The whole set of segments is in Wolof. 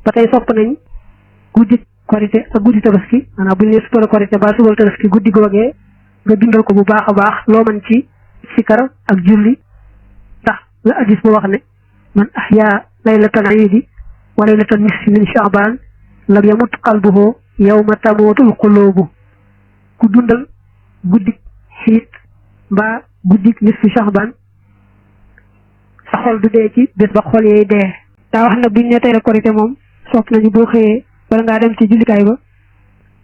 ba tey sopp nañ guddi korite ak guddi tabaski maanaam bu ñu nee suba korite ba suba tabaski guddi googee nga dundal ko bu baax a baax loo mën ci sikar ak julli ndax la hadis bu wax ne man ahya laylatal iidi wa laylatal nisfi min sha'ban lam yamut qalbuhu yawma tamutul qulubu ku dundal guddi xiit mbaa guddi nisfi sha'ban sa xol du dee ci bés ba xol yee dee. daa wax nag buñ ne tey la korite moom sopp nañu boo xëyee bala ngaa dem ci jullikaay ba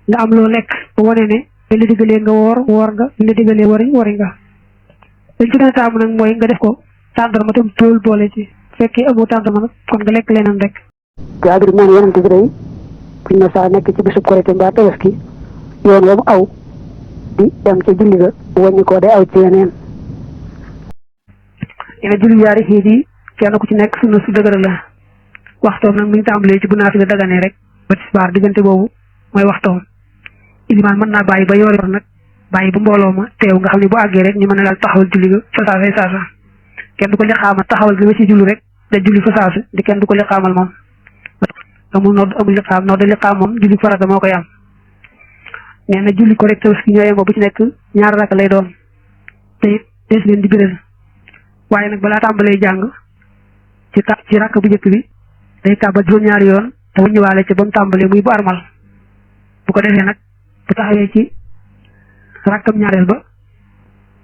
nga am loo lekk ba wane ne dañ la diggalee nga woor nga dañ la diggalee wari nga dañ ci gën a taamu nag mooy nga def ko tàndarma tam tool boole ci fekkee amoo tàndarma nag kon nga lekk leneen rek. Jaabir moom yonent bi day buñ na saa nekk ci bisub korite mbaa tabaski yoon wa mu aw di dem ca julli ga wàññi ko day aw ci yeneen. yéen julli yaari xiit yi kenn ku ci nekk sunna su dëgër la waxtoom nag mi ngi tàmbalee ci bu naafila daganee rek ba tisbaar diggante boobu mooy waxtoom. ilimaan mën naa bàyyi ba yor nag bàyyi bu mbooloo ma teew nga xam ne bu àggee rek ñu mën a daal taxawal julli ga fa saasa kenn du ko li xaamal taxawal gi ma ci julli rek da julli fa saasa di kenn du ko li xaamal moom amul nodd amul li xaam nodd li xaam moom julli farata moo koy am. nee na julli ko rek tabaski ñoo yemoo bu ci nekk ñaar rakk lay doon te it des leen di biral waaye nag balaa tàmbalee jàng ci rakk bu njëkk bi day kàbba juróom-ñaari yoon te wàññiwaale ci ba mu tàmbalee muy bu armal bu ko defee nag bu taxawee ci rakkam ñaareel ba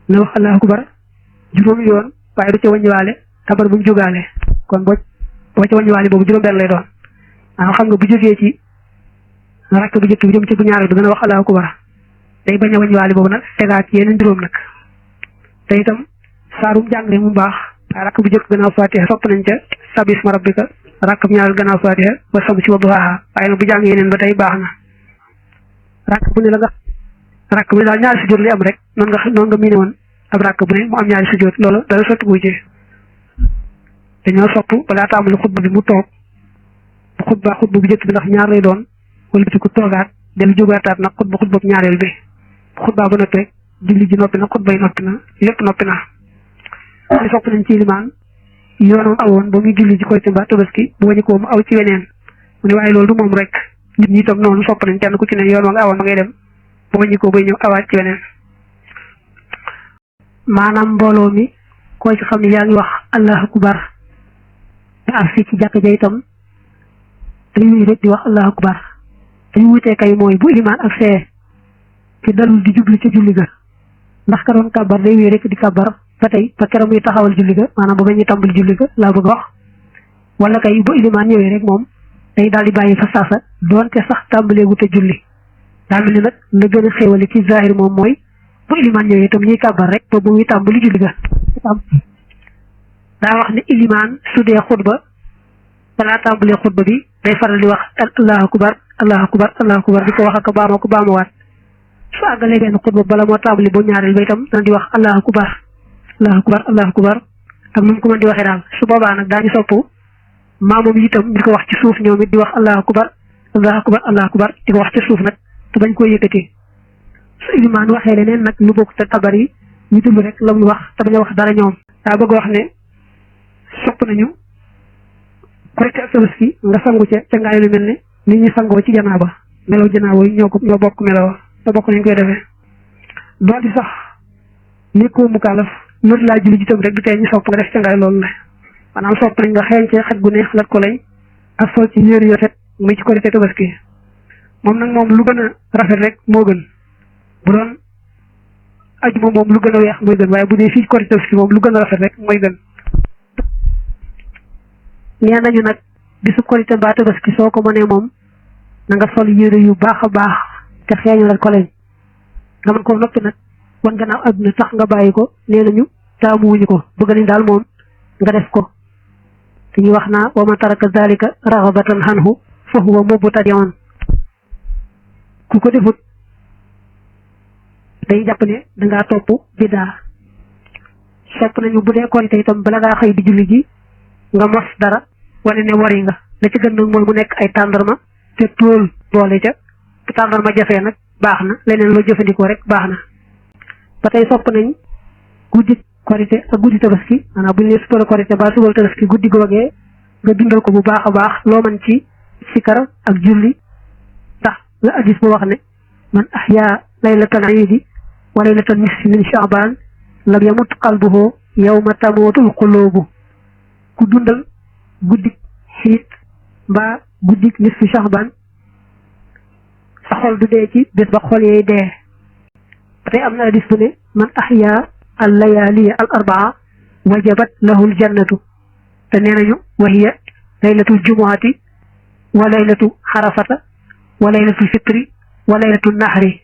na wax allahu akbar juróomi yoon waaye du ca wàññiwaale kabar bu mu jógaale kon boo ca wàññiwaale boobu juróom-benn lay doon maanaam xam nga bu jógee ci rakk bu njëkk bi jëm ci bu ñaareel bi dana wax allahu akbar day bañ a wàññiwaale boobu nag tegaat ci yeneen juróom nag te itam saarum jàngale mu baax rakk bu njëkk gannaaw fatiha sopp nañ ca sabisma rabbika rakk bu ñaareel gannaaw fatiha wa samsi wa duhaaha waaye nag bu jàng yeneen ba tey baax na rakk bu ne la nga rakk bu ne daal ñaari sujjóot lay am rek noonu nga miine woon ab rakk bu ne mu am ñaari sujjóot loolu dara sotti gu ci dañoo sopp balaa tàmbali xutba bi mu toog bu xutba bu njëkk bi ndax ñaar lay doon wala bi ko toogaat dem jógaataat nag xutba bu ñaareel bi bu xutba ba noppi rek julli ji noppi na xutba yi noppi na lépp noppi na li sopp nañ ci limaan yoonam awoon ba muy julli ji korite mbaa tabaski bu wañu ko mu aw ci weneen mu ne waaye loolu du moom rek nit ñi itam noonu sopp nañ kenn ku ci ne yoon wa nga awoon ma ngay dem bu wañu ko bay ñëw awaat ci weneen. maanaam mbooloo mi koo ci xam ne yaa ngi wax allahu akbar te ak fii ci jàkk ja itam dañuy rek di wax allahu akbar dañu wutee kay mooy bu ilimaan ak fee ci dalul di jubli ca julli ga ndax ka doon kàbbar day wéy rek di kàbbar ba tey ba keroog muy taxawal julli ga maanaam ba ba ñuy tàmbali julli ga laa bëgg wax wala kay bu ilimaan ñëwee rek moom day daal di bàyyi fa saasa doonte sax tàmbalee wut a julli daal mel ni nag la gën a xéewale ci zahir moom mooy bu ilimaan ñëwee itam ñuy kàbbar rek ba bu muy tàmbali julli ga daa wax ne ilimaan su dee xutba balaa tàmbalee xutba bi day faral di wax allahu akbar allahu akbar allahu akbar di ko wax ak baamoo ko baamuwaat su àggalee benn xutba bala moo tàmbali bu ñaareel ba itam dana di wax allahu akbar allahu akbar allahu akbar ak nu mu ko mën di waxee daal su boobaa nag daañu sopp maamoom itam di ko wax ci suuf ñoom it di wax allahu akbar allahu akbar allahu akbar di ko wax ci suuf nag te bañ koy yëkkati su ilimaan waxee leneen nag lu bokk te tabar yi ñu dund rek la muy wax te bañ a wax dara ñoom daa bëgg wax ne sopp nañu korite ak tabaski nga sangu ca ngaay lu mel ne nit ñi sangoo ci janaaba melaw janaaba yi ñoo bokk meloo te bokk nañ koy defee doonte sax nekkoo mu kaalaf nët laa julli jitam rek du tee ñu sopp nga def ca ngaay loolu la maanaam sopp nañ nga xeeñ ci xet gu neex lat ko lay ak sol ci yére yu rafet muy ci korite tabaski moom nag moom lu gën a rafet rek moo gën bu doon ajuma moom lu gën a weex mooy gën waaye bu dee fii korite tabaski moom lu gën a rafet rek mooy gën nee nañu nag bisu korite mbaa tabaski soo ko mënee moom na nga sol yére yu baax a baax te xeeñalal ko leen nga mën koo noppi nag wan gannaaw adduna tax nga bàyyi ko nee nañu taamuwuñu ko bëgg nañ daal moom nga def ko te ñu wax naa wa man taraka zalika raxabatan anhu fa huwa mubtadi'un ku ko defut day jàpp ne dangaa topp biddaa sopp nañu bu dee korite itam bala ngaa xëy di julli ji nga mos dara wane ne wari nga la ci gën nag mooy mu nekk ay tàndarma te tóol boole ca bu tàndarma jafee nag baax na leneen loo jëfandikoo rek baax na ba tey sopp nañ guddi korite ak guddi tabaski maanaam bu ñu nee suba korite ba suba tabaski guddi googee nga dundal ko bu baax a baax loo mën ci sikar ak julli ndax la hadis bu wax ne man ahya laylatan iidi wa laylatan nisfi min sha'ban lam yamut qalbuhu yawma tamutul qulubu ku dundal guddik xiit mbaa guddik nisfi sha'ban sa xol du dee ci bés ba xol yey dee tey am na hadis bu ne man ahya al layaliya al arbaa wajabat lahu al jannatu te nee nañu wa hiya laylatul jumuati wa laylatu xarafata wa laylatul fitri wa laylatul nahri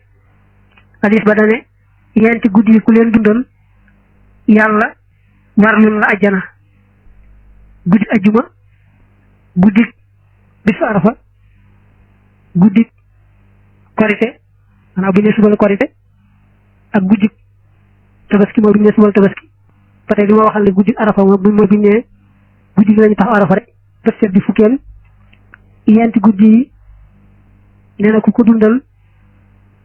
hadis ba dane yenti guddi yi ku leen dundal yàlla warlul la ajjana guddi ajjuma guddi bisu arafa guddi korite maanaam bu ñu nee subal korite ak guddi tabaski mooy bu ñu nee subal tabaski ba tey li ma waxal ne guddi arafa moom bu ñu nee guddi gi lañu tax arafa rek bët set di fukkeel yenti guddi yi nee na ku ko dundal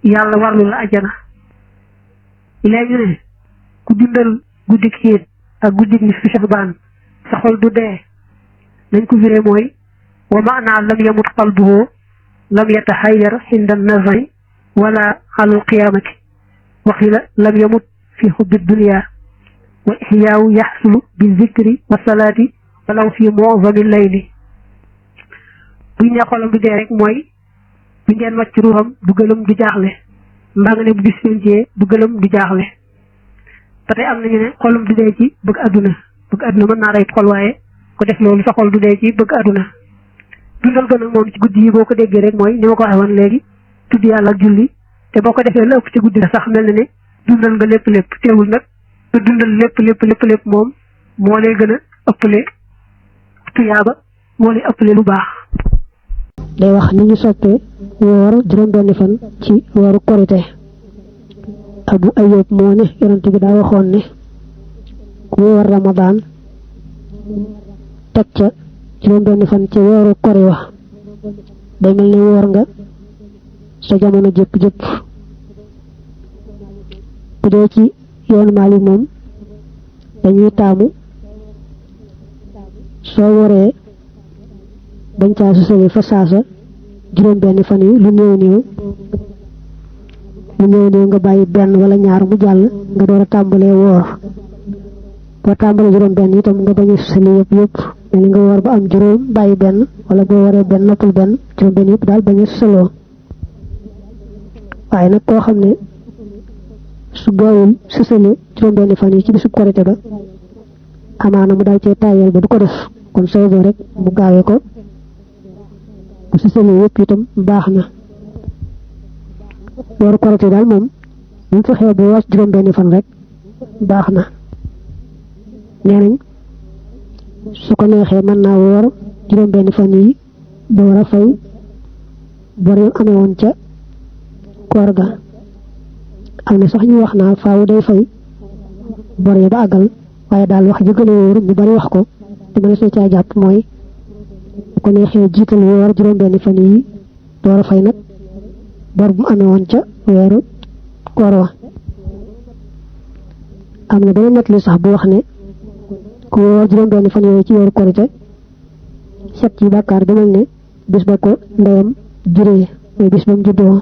yàlla warlu la ajjana léegi ne ku dundal guddik xiit ak guddik nisfu Sha'ban sa xol du dee nañ ko viré mooy wa maanaa lam yamut qalbuhu lam yataxayyar inda nazari wala alal qiyamati waxila lam yamut fi xubbi dunia wa ihyaawu yaxsulu bi zikri wa salaati walaw fi mu'zami layli buñ ne xolam du dee rek mooy bu ngeen wàcc ruuxam du gëlëm du jaaxle mbaa nga ne bu bis pencee du gëlëm du jaaxle ba tey am nañu ne xolam du dee ci bëgg àdduna mën naa rey xol waaye ko def loolu sa xol du dee ci bëgg àdduna dundal gën nag moom ci guddi yi boo ko déggee rek mooy ni ma ko waxee woon léegi tudd yàlla ak julli te boo ko defee la ëpp ci guddi la sax mel na ne dundal nga lépp teewul nag nga dundal lépp moom moo lay gën a ëppale tuyaaba moo lay ëppale lu baax. day wax ni ñu soppee woor juróom-benni fan ci weeru korite Abu Ayyub moo ne yonent bi daa waxoon ne ku woor Ramadan teg ca juróom-benni fan ci weeru kori wa day mel ne woor nga sa jamono jëpp bu dee ci yoonu Maalik moom dañuy taamu soo woree bañ caa susale fa saasa juróom-benni fan yi lu néew nga bàyyi benn wala ñaar mu jàll nga door a tàmbalee woor boo tàmbalee juróom-benn itam nga bañ a susale yëpp mel ni nga woor ba am juróom bàyyi benn wala boo waree benn noppal benn juróom-benn yëpp daal bañ a susaloo waaye nag koo xam ne su gaawul susale juróom-benni fan yi ci bisub korite ba amaana mu daal cee tàyyeel ba du ko def kon sooy boo rek mu gaawee ko bu susalee yëpp itam baax na weeru korite daal moom bu mu fexee ba wàcc juróom-benni fan rek baax na nee nañ su ko neexee mën naa woor juróom-benni fan yi door a fay bor yi amee woon ca koor ga am na sax ñu wax naa faaw day fay bor yi ba àggal waaye daal wax ji gën a wóor ñu bari wax ko te mën na caa jàpp mooy bu ko neexee jiital woor juróom-benni fan yi door a fay nag bor bu mu amee woon ca weeru koor wa am na beneen nett li sax bu wax ne ku woor juróom-benni fan yooyu ci weeru korite set ci bàkkaar ba mel ne bis ba ko ndeyam juree mooy bis ba mu juddoo